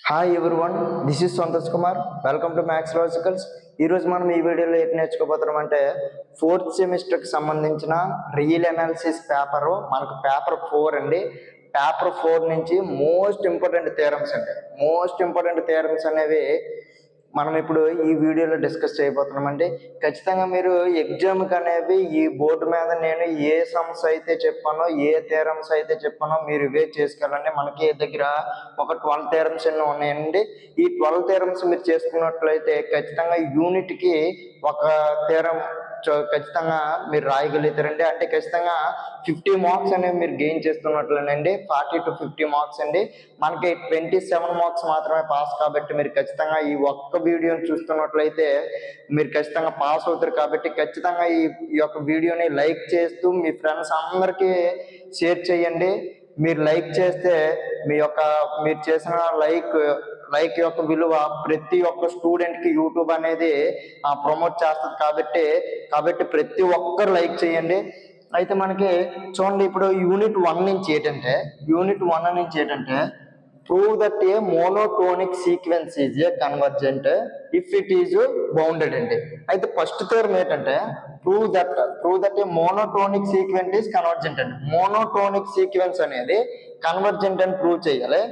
Hi everyone, this is Santosh Kumar. Welcome to maths logicals. ఈరోజు మనం ఈ వీడియోలో ఏంటి నేర్చుకోబోతున్నాం అంటే ఫోర్త్ సెమిస్టర్కి సంబంధించిన రియల్ అనాలిసిస్ పేపరు మనకు పేపర్ 4 అండి. పేపర్ 4 నుంచి మోస్ట్ ఇంపార్టెంట్ థియరమ్స్ అనేవి మనం ఇప్పుడు ఈ వీడియోలో డిస్కస్ చేయబోతున్నామండి. ఖచ్చితంగా మీరు ఎగ్జామ్కి అనేవి ఈ బోర్డు మీద నేను ఏ సమ్స్ అయితే చెప్పానో, ఏ థియరమ్స్ అయితే చెప్పానో మీరు ఇవే చేసుకెళ్ళండి. మనకి దగ్గర ఒక 12 థియరమ్స్ ఎన్నో ఉన్నాయండి. ఈ 12 థియరమ్స్ మీరు చేసుకున్నట్లయితే ఖచ్చితంగా యూనిట్కి ఒక థియరం ఖచ్చితంగా మీరు రాయగలుగుతారండి. అంటే ఖచ్చితంగా 50 మార్క్స్ అనేవి మీరు గెయిన్ చేస్తున్నట్లేనండి. 40 to 50 మార్క్స్ అండి. మనకి 27 మార్క్స్ మాత్రమే పాస్. కాబట్టి మీరు ఖచ్చితంగా ఈ ఒక్క వీడియోని చూస్తున్నట్లయితే మీరు ఖచ్చితంగా పాస్ అవుతారు. కాబట్టి ఖచ్చితంగా ఈ యొక్క వీడియోని లైక్ చేస్తూ మీ ఫ్రెండ్స్ అందరికీ షేర్ చేయండి. మీరు లైక్ చేస్తే మీరు చేసిన లైక్ యొక్క విలువ ప్రతి ఒక్క స్టూడెంట్ కి యూట్యూబ్ అనేది ప్రమోట్ చేస్తుంది. కాబట్టి ప్రతి ఒక్కరు లైక్ చేయండి. అయితే మనకి చూడండి, ఇప్పుడు యూనిట్ 1 నుంచి ఏంటంటే prove that A monotonic sequence is a convergent if it is bounded అండి. అయితే ఫస్ట్ థియరం ఏంటంటే prove that A monotonic sequence is convergent అండి. మోనోటోనిక్ సీక్వెన్స్ అనేది కన్వర్జెంట్ అని ప్రూవ్ చేయాలి.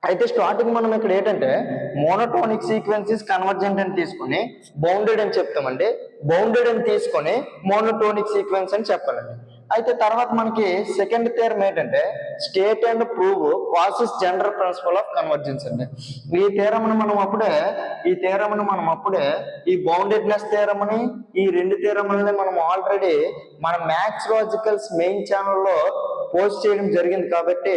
అయితే స్టార్టింగ్ మనం ఇక్కడ ఏంటంటే మోనోటోనిక్ సీక్వెన్సెస్ కన్వర్జెంట్ అని తీసుకొని బౌండెడ్ అని చెప్తామండి. బౌండెడ్ అని తీసుకొని మోనోటోనిక్ సీక్వెన్స్ అని చెప్పాలండి. అయితే తర్వాత మనకి సెకండ్ థియరం ఏంటంటే state and prove Cauchy's general principle of convergence అండి. ఈ థియరమ్ను మనం అప్పుడే ఈ బౌండెడ్నెస్ థియరం అని ఈ రెండు థియరములని మనం ఆల్రెడీ మన మ్యాథ్స్ లాజికల్స్ మెయిన్ ఛానల్లో పోస్ట్ చేయడం జరిగింది. కాబట్టి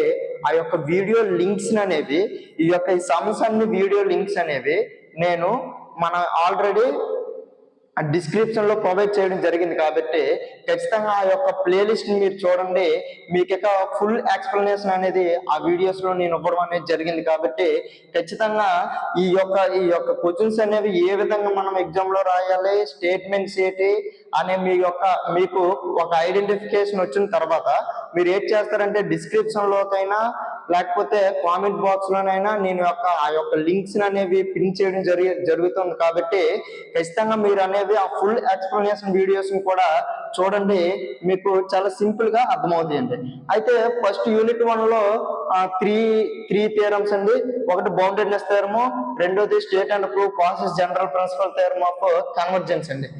ఆ యొక్క వీడియో లింక్స్ అనేవి ఈ సమ్స్ అన్ని వీడియో లింక్స్ అనేవి నేను మన ఆల్రెడీ డిస్క్రిప్షన్ లో ప్రొవైడ్ చేయడం జరిగింది. కాబట్టి ఖచ్చితంగా ఆ యొక్క ప్లేలిస్ట్ ని మీరు చూడండి. మీకు ఫుల్ ఎక్స్ప్లెనేషన్ అనేది ఆ వీడియోస్ లో నేను ఇవ్వడం అనేది జరిగింది. కాబట్టి ఖచ్చితంగా ఈ యొక్క క్వశ్చన్స్ అనేవి ఏ విధంగా మనం ఎగ్జామ్ లో రాయాలి, స్టేట్మెంట్స్ ఏంటి అనే మీకు ఒక ఐడెంటిఫికేషన్ వచ్చిన తర్వాత మీరు ఏం చేస్తారంటే డిస్క్రిప్షన్ లోకైనా లేకపోతే కామెంట్ బాక్స్ లోనైనా నేను ఆ యొక్క లింక్స్ అనేవి పిన్ చేయడం జరుగుతుంది. కాబట్టి ఖచ్చితంగా మీరు అనేవి ఆ ఫుల్ ఎక్స్ప్లెనేషన్ వీడియోస్ కూడా చూడండి. మీకు చాలా సింపుల్ గా అర్థమవుతాయండి. అయితే ఫస్ట్ యూనిట్ 1 లో త్రీ థియరమ్స్ అండి. ఒకటి బౌండెడ్నెస్ థియరము, రెండోది state and prove Cauchy's general principle theorem of convergence అండి.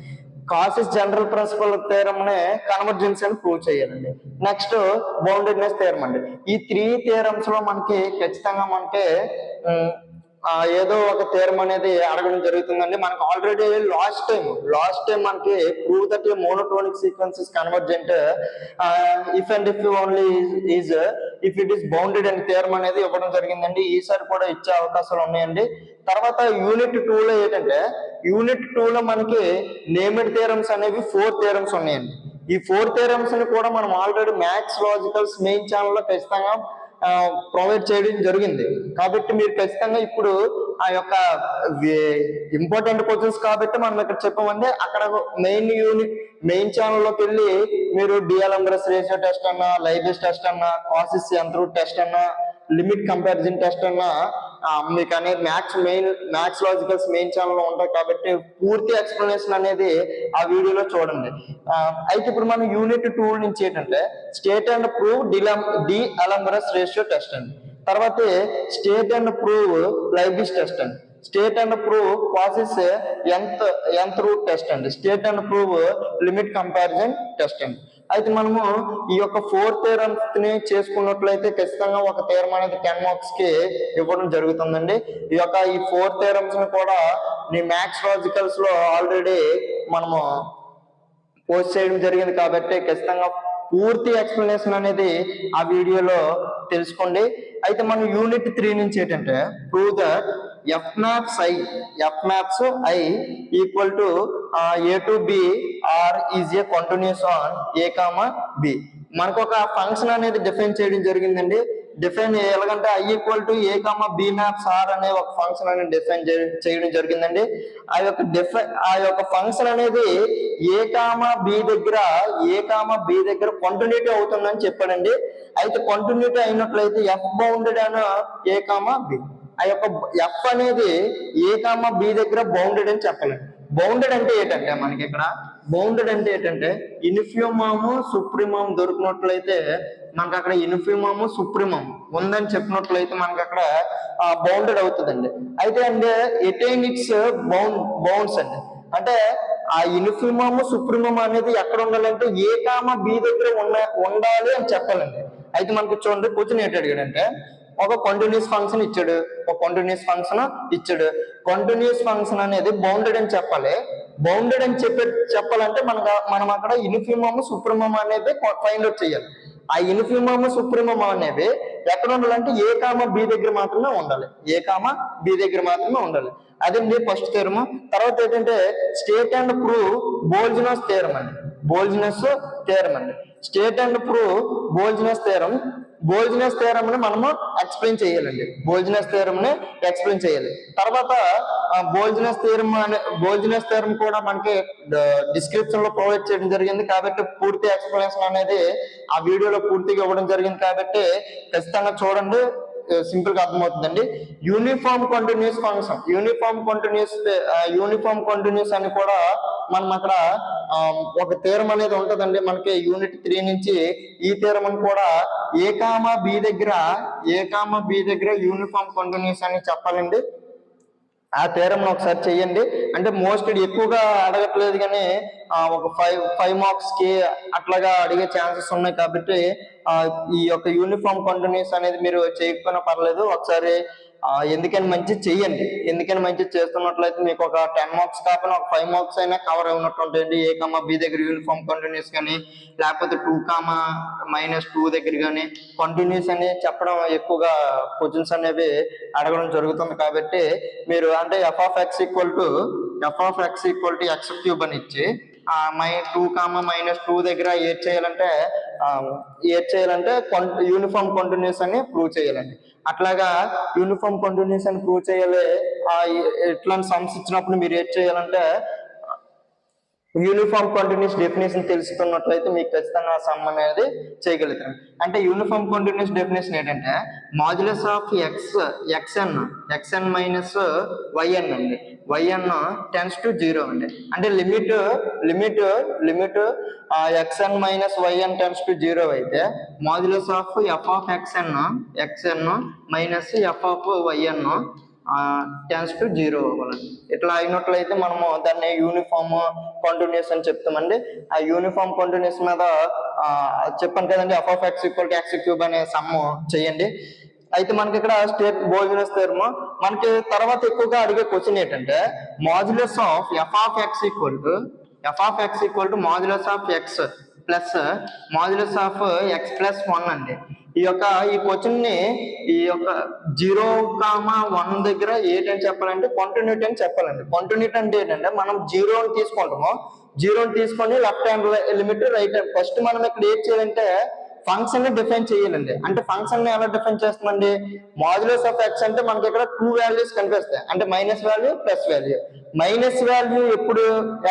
క్వాసిస్ జనరల్ ప్రిన్సిపల్ థియరమ్ నే కన్వర్జెన్స్ అని ప్రూవ్ చేయాలండి. నెక్స్ట్ బౌండెడ్నెస్ థియరమ్ అండి. ఈ 3 థియరమ్స్ లో మనకి ఖచ్చితంగా ఏదో ఒక థియరమ్ అనేది అడగడం జరుగుతుందండి. మనకు ఆల్రెడీ లాస్ట్ టైం మనకి prove that monotonic sequences convergent if and if only if it is bounded and theorem అనేది ఇవ్వడం జరిగిందండి. ఈసారి కూడా ఇచ్చే అవకాశాలు ఉన్నాయండి. తర్వాత యూనిట్ 2 లో ఏంటంటే యూనిట్ 2 లో మనకి నేమ్డ్ థియరమ్స్ అనేవి 4 థియరమ్స్ ఉన్నాయండి. ఈ 4 థియరమ్స్ ని కూడా మనం ఆల్రెడీ మ్యాథ్స్ లాజికల్స్ మెయిన్ ఛానల్లో ఖచ్చితంగా ప్రొవైడ్ చేయడం జరిగింది. కాబట్టి మీరు ఖచ్చితంగా ఇప్పుడు ఆ యొక్క ఇంపార్టెంట్ క్వశ్చన్స్ కాబట్టి మనం ఇక్కడ చెప్పమండి. అక్కడ మెయిన్ ఛానల్లోకి వెళ్ళి మీరు డిఎల్ఎంబ్రెస్ రేషియో టెస్ట్ అన్నా, లైబిస్ టెస్ట్ అన్నా, కాసిస్ యంత్రూట్ టెస్ట్ అన్నా, లిమిట్ కంపారిజన్ టెస్ట్ అన్నా మీకు అనేది మ్యాథ్స్ లాజికల్స్ మెయిన్ ఛానల్లో ఉంటాయి. కాబట్టి పూర్తి ఎక్స్ప్లెనేషన్ అనేది ఆ వీడియోలో చూడండి. అయితే ఇప్పుడు మనం యూనిట్ 2 నుంచి ఏంటంటే state and prove D'Alembert's ratio test అండి. తర్వాత state and prove Leibniz test అండి. State and prove Cauchy's nth root test అండి. State and prove limit comparison test అండి. అయితే మనము ఈ యొక్క 4 థియరమ్స్ ని చేసుకున్నట్లయితే ఖచ్చితంగా ఒక థియరం అనేది 10 మార్క్స్ కి ఇవ్వడం జరుగుతుందండి. ఈ 4 థియరమ్స్ ని కూడా నీ మ్యాథ్స్ లాజికల్స్ లో ఆల్రెడీ మనము పోస్ట్ చేయడం జరిగింది. కాబట్టి ఖచ్చితంగా పూర్తి ఎక్స్ప్లెనేషన్ అనేది ఆ వీడియోలో తెలుసుకోండి. అయితే మనం యూనిట్ 3 నుంచి ఏంటంటే prove that f maps I equal to A to B R is a continuous on A comma B. మనకు ఒక ఫంక్షన్ అనేది డిఫైన్ చేయడం జరిగిందండి. డిఫైన్ ఎలాగంటే I equal to A comma B maps R అనే ఒక ఫంక్షన్ అనేది డిఫైన్ చేయడం జరిగిందండి. ఆ యొక్క ఫంక్షన్ అనేది ఏ కామా బి దగ్గర కంటిన్యూటీ అవుతుందని చెప్పాడండి. అయితే కంటిన్యూటీ అయినట్లయితే ఎఫ్ బౌండెడ్ అని ఏ కామా బి, ఆ యొక్క ఎఫ్ అనేది ఏ కామా బి దగ్గర బౌండెడ్ అని చెప్పాలండి. బౌండెడ్ అంటే ఏంటంటే మనకి ఇక్కడ బౌండెడ్ అంటే ఏంటంటే ఇన్ఫిమము సుప్రీమం దొరికినట్లయితే మనకు అక్కడ ఇన్ఫిమము సుప్రీమం ఉందని చెప్పినట్లయితే మనకి అక్కడ బౌండెడ్ అవుతుందండి. అయితే అంటే ఎటైన్ ఇట్స్ బౌండ్స్ అండి, అంటే ఆ ఇన్ఫిమము సుప్రీమం అనేది ఎక్కడ ఉండాలంటే ఏ కామ బి దగ్గర ఉండాలి అని చెప్పాలండి. అయితే మనకి చూడండి క్వశ్చన్ ఏంటి అడిగాడంటే ఒక కంటిన్యూస్ ఫంక్షన్ ఇచ్చాడు, ఒక కంటిన్యూస్ ఫంక్షన్ ఇచ్చాడు. కంటిన్యూస్ ఫంక్షన్ అనేది బౌండెడ్ అని చెప్పాలి. బౌండెడ్ అని చెప్పాలంటే మనం అక్కడ ఇన్ఫిమమ్ సుప్రీమం అనేది ఫైండ్ అవుట్ చేయాలి. ఆ ఇన్ఫిమమ్ సుప్రీమం అనేవి ఎక్కడ ఉండాలంటే ఏ కామ బి దగ్గర మాత్రమే ఉండాలి, ఏ కామ బి దగ్గర మాత్రమే ఉండాలి. అదండి ఫస్ట్ థియరమ్. తర్వాత ఏంటంటే state and prove Bolzano's theorem అండి, బోల్జినస్ థియరమ్ అండి. State and prove Bolzano's theorem. Bolzano's theorem ని మనము ఎక్స్ప్లెయిన్ చేయాలండి, బోల్జినస్ థియరమ్ ని ఎక్స్ప్లెయిన్ చేయాలి. తర్వాత బోల్జినస్ థియరమ్ కూడా మనకి డిస్క్రిప్షన్ లో ప్రొవైడ్ చేయడం జరిగింది కాబట్టి పూర్తి ఎక్స్ప్లెనేషన్ అనేది ఆ వీడియోలో పూర్తిగా ఇవ్వడం జరిగింది కాబట్టి ఖచ్చితంగా చూడండి, సింపుల్ గా అర్థమవుతుందండి. Uniform continuous function, uniform continuous అని కూడా మనం అక్కడ ఒక థియరమ్ అనేది ఉంటదండి మనకి యూనిట్ 3 నుంచి. ఈ థియరమ్ అని కూడా ఏ కామా బి దగ్గర యూనిఫామ్ కంటిన్యూస్ అని చెప్పాలండి. ఆ థియరమ్ ఒకసారి చెయ్యండి. అంటే మోస్ట్ ఎక్కువగా అడగట్లేదు కానీ ఒక 5 మార్క్స్ కి అట్లాగా అడిగే ఛాన్సెస్ ఉన్నాయి కాబట్టి ఈ యొక్క యూనిఫామ్ కంటిన్యూస్ అనేది మీరు చేయకపోయినా పర్లేదు, ఒకసారి ఎందుకని మంచిది చెయ్యండి. ఎందుకని మంచిది చేస్తున్నట్లయితే మీకు ఒక 10 మార్క్స్ కాకుండా ఒక 5 మార్క్స్ అయినా కవర్ అయినట్టు ఉంటాయండి. ఏ కామా బి దగ్గర యూనిఫామ్ కంటిన్యూస్ కానీ లేకపోతే 2, -2 దగ్గర కానీ కంటిన్యూస్ అని చెప్పడం ఎక్కువగా క్వశ్చన్స్ అనేవి అడగడం జరుగుతుంది కాబట్టి మీరు అంటే f of x x³ అని ఇచ్చి 2, -2 దగ్గర ఏడ్ చేయాలంటే యూనిఫామ్ కంటిన్యూస్ అని ప్రూవ్ చేయాలండి. అట్లాగా యూనిఫామ్ కంటిన్యూస్ అని ప్రూవ్ చేయాలి. ఇట్లాంటి సమ్స్ ఇచ్చినప్పుడు మీరు ఏడ్ చేయాలంటే యూనిఫామ్ కంటిన్యూస్ డెఫినేషన్ తెలుసుకున్నట్లయితే మీకు ఖచ్చితంగా సమ్ అనేది చేయగలుగుతాం. అంటే యూనిఫామ్ కంటిన్యూస్ డెఫినేషన్ ఏంటంటే modulus of xn minus yn అండి, yn టెన్స్ టు 0 అండి. అంటే limit xn minus yn tends to 0 అయితే modulus of f of xn minus f of yn tends to 0 అవ్వాలండి. ఇట్లా అయినట్లయితే మనము దాన్ని యూనిఫామ్ కంటిన్యూస్ అని చెప్తామండి. ఆ యూనిఫామ్ కంటిన్యూస్ మీద చెప్పాను కదండి f of x=x³ అనే సమ్ చేయండి. అయితే మనకి ఇక్కడ స్టేట్ బోల్జినస్ థియరమ్. మనకి తర్వాత ఎక్కువగా అడిగే క్వశ్చన్ ఏంటంటే modulus of f of x modulus of x plus modulus of x plus 1 అండి. ఈ క్వశ్చన్ ని ఈ యొక్క 0, 1 దగ్గర ఏంటని చెప్పాలంటే కంటిన్యూటీ అని చెప్పాలండి. కంటిన్యూటీ అంటే ఏంటంటే మనం 0 తీసుకుంటాము, 0 తీసుకొని left hand limit right hand. First మనం ఇక్కడ ఏం చేయాలంటే ఫంక్షన్ ని డిఫైన్ చేయాలండి. అంటే ఫంక్షన్ ని ఎలా డిఫైన్ చేస్తామండి, మాడ్యులస్ ఆఫ్ x అంటే మనకి ఇక్కడ 2 వాల్యూస్ కనిపిస్తాయి, అంటే minus value plus value. Minus value ఎప్పుడు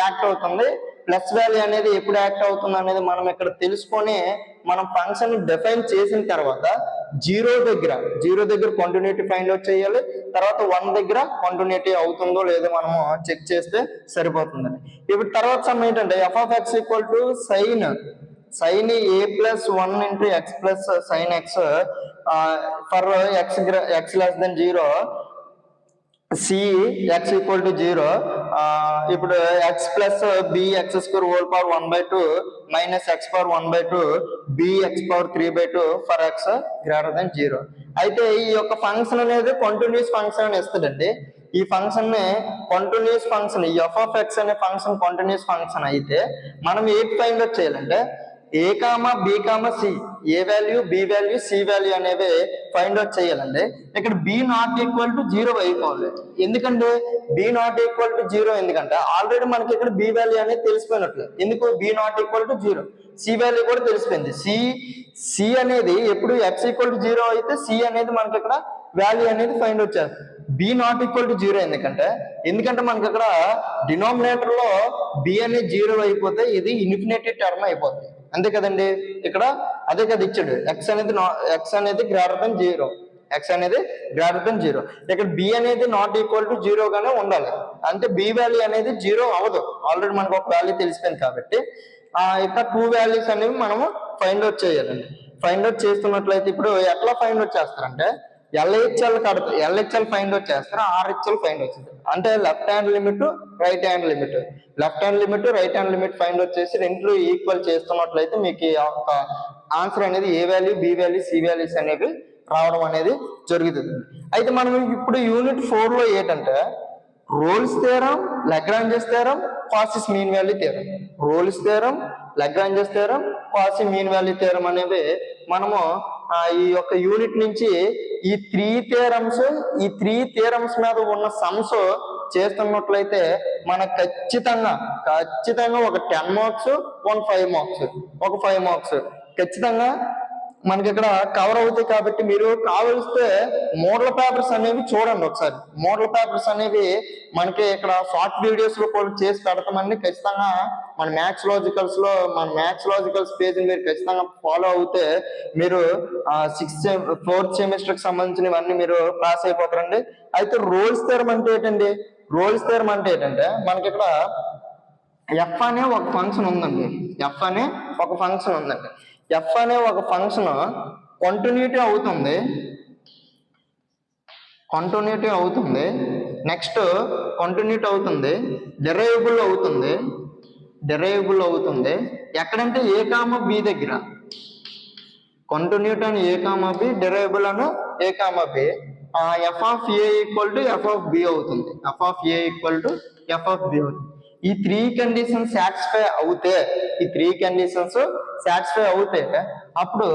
యాక్ట్ అవుతుంది, ప్లస్ వాల్యూ అనేది ఎప్పుడు యాక్ట్ అవుతుంది అనేది మనం ఇక్కడ తెలుసుకొని మనం ఫంక్షన్ డిఫైన్ చేసిన తర్వాత 0 దగ్గర కంటిన్యూటీ ఫైండ్ అవుట్ చేయాలి. తర్వాత 1 దగ్గర కంటిన్యూటీ అవుతుందో లేదో మనము చెక్ చేస్తే సరిపోతుందండి. ఇప్పుడు తర్వాత సమ్ ఏంటంటే f of x sin a+1 × x plus sin x for x less than 0 c x=0. ఇప్పుడు x plus bx² 1/2 -x/1/2 bx/3/2 for x > 0. అయితే ఈ యొక్క ఫంక్షన్ అనేది కంటిన్యూస్ ఫంక్షన్ అని ఇస్తాడండి. ఈ ఫంక్షన్ ని కంటిన్యూస్ ఫంక్షన్, ఈ f of x అనే ఫంక్షన్ కంటిన్యూస్ ఫంక్షన్ అయితే మనం ఏంటి ఫైండ్ అవుట్ చేయాలంటే a, b, c, a value B value c value అనేవి ఫైండ్ అవుట్ చేయాలండి. ఇక్కడ b ≠ 0 అయిపోవాలి. ఎందుకంటే b ≠ 0 ఎందుకంటే ఆల్రెడీ మనకి ఇక్కడ b వాల్యూ అనేది తెలిసిపోయినట్లు. ఎందుకు b ≠ 0, సి వాల్యూ కూడా తెలిసిపోయింది. సి అనేది ఎప్పుడు x 0 అయితే సి అనేది మనకి ఇక్కడ వాల్యూ అనేది ఫైండ్ అవుట్ చేస్తుంది. b ≠ 0 ఎందుకంటే మనకి అక్కడ డినామినేటర్ లో b అనేది 0 అయిపోతే ఇది ఇన్ఫినిటీ టర్మ్ అయిపోతుంది. అంతే కదండి. ఇక్కడ అదే కదా ఇచ్చాడు, ఎక్స్ అనేది గ్రేటర్ దెన్ 0, ఎక్స్ అనేది గ్రేటర్ దెన్ 0. ఇక్కడ బి అనేది నాట్ ఈక్వల్ టు 0 గానే ఉండాలి. అంటే బి వాల్యూ అనేది 0 అవ్వదు, ఆల్రెడీ మనకు ఒక వాల్యూ తెలిసిపోయింది కాబట్టి ఇక్కడ 2 వాల్యూస్ అనేవి మనము ఫైండ్ అవుట్ చేయాలండి. ఫైండ్ అవుట్ చేస్తున్నట్లయితే ఇప్పుడు ఎట్లా ఫైండ్ అవుట్ చేస్తారంటే ఎల్హెచ్ఎల్ ఫైండ్ అవుట్ చేస్తారు, ఆర్హెచ్ఎల్ ఫైండ్ అవుట్ చేస్తారు. అంటే left hand limit, right hand limit, left hand limit, right hand limit find out చేసి రెండు ఈక్వల్ చేస్తున్నట్లయితే మీకు ఒక ఆన్సర్ అనేది A value, B value, C values అనేవి రావడం అనేది జరుగుతుంది. అయితే మనం ఇప్పుడు యూనిట్ 4 లో ఏంటంటే Rolle's theorem, Lagrange's theorem, Cauchy mean value theorem. Rolle's theorem, Lagrange's theorem, Cauchy mean value theorem అనేవి మనము ఈ యొక్క యూనిట్ నుంచి ఈ 3 థీరమ్స్ మీద ఉన్న సమ్స్ చేస్తున్నట్లయితే మనకు ఖచ్చితంగా ఒక 10 మార్క్స్, 5 మార్క్స్, ఒక 5 మార్క్స్ ఖచ్చితంగా మనకి ఇక్కడ కవర్ అవుతాయి. కాబట్టి మీరు కావలిస్తే మోడల్ పేపర్స్ అనేవి చూడండి ఒకసారి. మోడల్ పేపర్స్ అనేవి మనకి ఇక్కడ షార్ట్ వీడియోస్ లో కూడా చేసి పెడతామండి. ఖచ్చితంగా మన మ్యాథ్స్ లాజికల్స్ పేజ్ మీరు ఖచ్చితంగా ఫాలో అవుతే మీరు 4th సెమిస్టర్ కి సంబంధించినవన్నీ మీరు పాస్ అయిపోతారండి. అయితే రోల్స్ థీరం అంటే ఏంటండి? రోల్స్ థీరం అంటే ఏంటంటే మనకి ఇక్కడ ఎఫ్ అనే ఒక ఫంక్షన్ ఉందండి. ఎఫ్ అనే ఒక ఫంక్షన్ కంటిన్యూటీ అవుతుంది, నెక్స్ట్ కంటిన్యూటీ అవుతుంది, డెరైవబుల్ అవుతుంది. ఎక్కడంటే ఏ కామా బి దగ్గర. కంటిన్యూటీ అని ఏ కామా బి, డెరైవబుల్ అని A comma B. F of A equal to F of B అవుతుంది. ఈ 3 కండిషన్స్ సాటిస్ఫై అవుతే అప్పుడు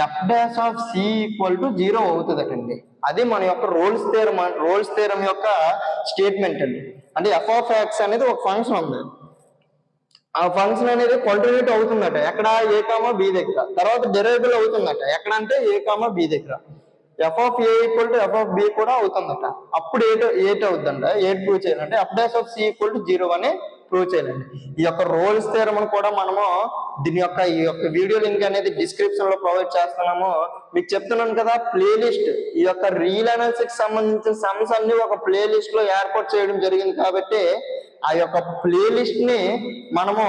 F dash of C equal to 0 అవుతుందటండి. అది మన యొక్క రోల్స్ థీరం యొక్క స్టేట్మెంట్ అండి. అంటే ఎఫ్ ఆఫ్ ఎక్స్ అనేది ఒక ఫంక్షన్ ఉంది, ఆ ఫంక్షన్ అనేది కంటిన్యూటీ అవుతుందట ఎక్కడ, ఏ కామా బి దగ్గర. తర్వాత డెరైవబుల్ అవుతుందట ఎక్కడ అంటే ఏ కామా బి దగ్గర. F of A equal to F of b కూడా అవుతుందట. అప్పుడు ఏట్ అవుతుందంట, ప్రూవ్ చేయాలంటే f dash of C equal to 0 అని ప్రూవ్ చేయాలండి. ఈ యొక్క రోల్స్ థీరం కూడా మనము ఈ యొక్క వీడియో లింక్ అనేది డిస్క్రిప్షన్ లో ప్రొవైడ్ చేస్తున్నాము. మీకు చెప్తున్నాను కదా, ప్లేలిస్ట్ ఈ యొక్క రియల్ అనాలిసిస్ సంబంధించిన సమ్స్ అన్ని ఒక ప్లేలిస్ట్ లో ఏర్పాటు చేయడం జరిగింది. కాబట్టి ఆ యొక్క ప్లేలిస్ట్ ని మనము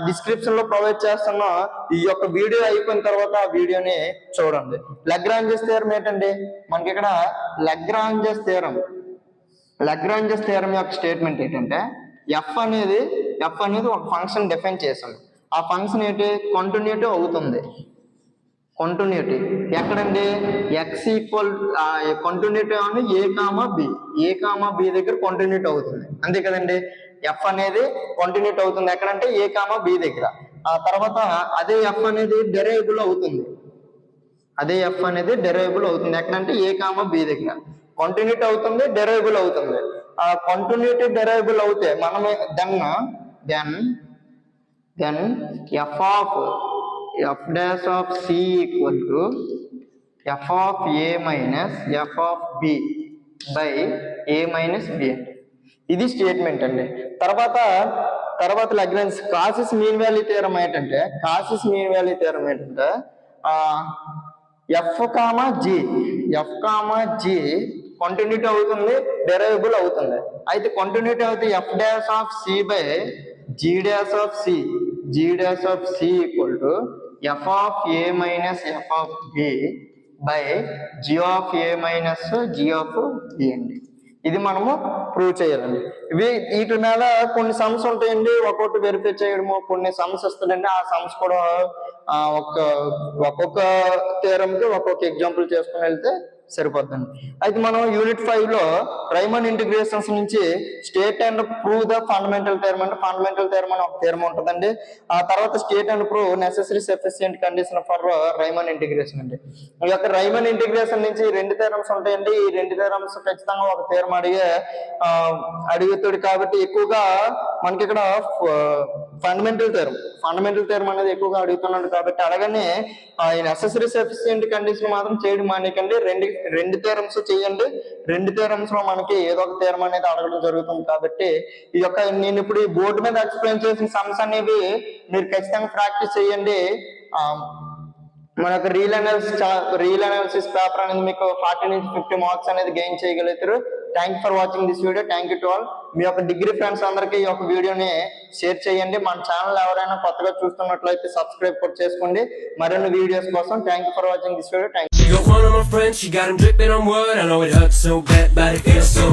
డిస్క్రిప్షన్ లో ప్రొవైడ్ చేస్తున్నాం. ఈ యొక్క వీడియో అయిపోయిన తర్వాత ఆ వీడియోని చూడండి. లాగ్రాంజెస్ థీరం ఏంటండి? మనకి ఇక్కడ లాగ్రాంజెస్ థీరం యొక్క స్టేట్మెంట్ ఏంటంటే ఎఫ్ అనేది ఒక ఫంక్షన్ డిఫైన్ చేసాం. ఆ ఫంక్షన్ ఏంటి? కంటిన్యూటీ అవుతుంది. ఎక్కడండి? ఎక్స్ ఈక్వల్ కంటిన్యూటీ అని ఏ కామా బి దగ్గర కంటిన్యూటీ అవుతుంది. అంతే కదండి. ఎఫ్ అనేది కంటిన్యూటీ అవుతుంది ఎక్కడంటే ఏ కామా బి దగ్గర. ఆ తర్వాత అదే ఎఫ్ అనేది డెరైవబుల్ అవుతుంది. ఎక్కడంటే ఏ కామా బి దగ్గర కంటిన్యూటీ అవుతుంది, డెరైవబుల్ అవుతుంది. ఆ కంటిన్యూటీ డెరైవబుల్ అవుతే మనం then f dash of C equal to F of a minus f of b by a minus b అండి. ఇది స్టేట్మెంట్ అండి. తర్వాత Lagrange Cauchy mean value theorem ఏంటంటే ఎఫ్ కామా జి కంటిన్యూటీ అవుతుంది, డెరైవబుల్ అవుతుంది. అయితే కంటిన్యూటీ అవుతే f dash of c by g dash of C equal to F of a minus f of b by g of a minus g of b అండి. ఇది మనము prove చేయాలండి. వీటి మీద కొన్ని సమ్స్ ఉంటాయండి, ఒక్కొక్కటి వెరిఫై చేయడము, కొన్ని సమ్స్ వస్తుందండి. ఆ సమ్స్ కూడా ఒక్కొక్క థీరంకి ఒక్కొక్క ఎగ్జాంపుల్ చేసుకుని వెళ్తే సరిపోద్దండి. అయితే మనం యూనిట్ 5 లో రైమన్ ఇంటిగ్రేషన్స్ నుంచి state and prove the fundamental theorem అంటే ఫండమెంటల్ థీరం అని ఒక థీరం ఉంటుందండి. ఆ తర్వాత state and prove necessary sufficient condition for Riemann integration అండి. ఈ యొక్క రైమన్ ఇంటిగ్రేషన్ నుంచి 2 థీరమ్స్ ఉంటాయండి. ఈ 2 థీరమ్స్ ఖచ్చితంగా ఒక థీరం అడుగుతాడు. కాబట్టి ఎక్కువగా మనకి ఇక్కడ ఫండమెంటల్ థీరం అనేది ఎక్కువగా అడుగుతున్నాడు. కాబట్టి అడగనే నెసెసరీ సఫిషియెంట్ కండిషన్ మాత్రం చేయడం మానేకండి. 2 రెండు థియరమ్స్ చేయండి, రెండు థియరమ్స్ లో మనకి ఏదో ఒక థియరం అనేది అడగడం జరుగుతుంది. కాబట్టి ఈ యొక్క నేను ఇప్పుడు ఈ బోర్డు మీద ఎక్స్ప్లెయిన్ చేసిన సమ్స్ అనేవి మీరు ఖచ్చితంగా ప్రాక్టీస్ చేయండి. మనకు రియల్ అనాలిసిస్ పేపర్ అనేది మీకు 40 నుంచి 50 మార్క్స్ అనేది గెయిన్ చేయగలుగుతారు. Thank for watching this video. Thank you to all. మీ యొక్క డిగ్రీ ఫ్రెండ్స్ అందరికీ ఈ యొక్క వీడియోని షేర్ చేయండి. మన ఛానల్ ఎవరైనా కొత్తగా చూస్తున్నట్లయితే సబ్స్క్రైబ్ కూడా చేసుకోండి మరిన్ని వీడియోస్ కోసం. Thank you for watching this video. Thank you.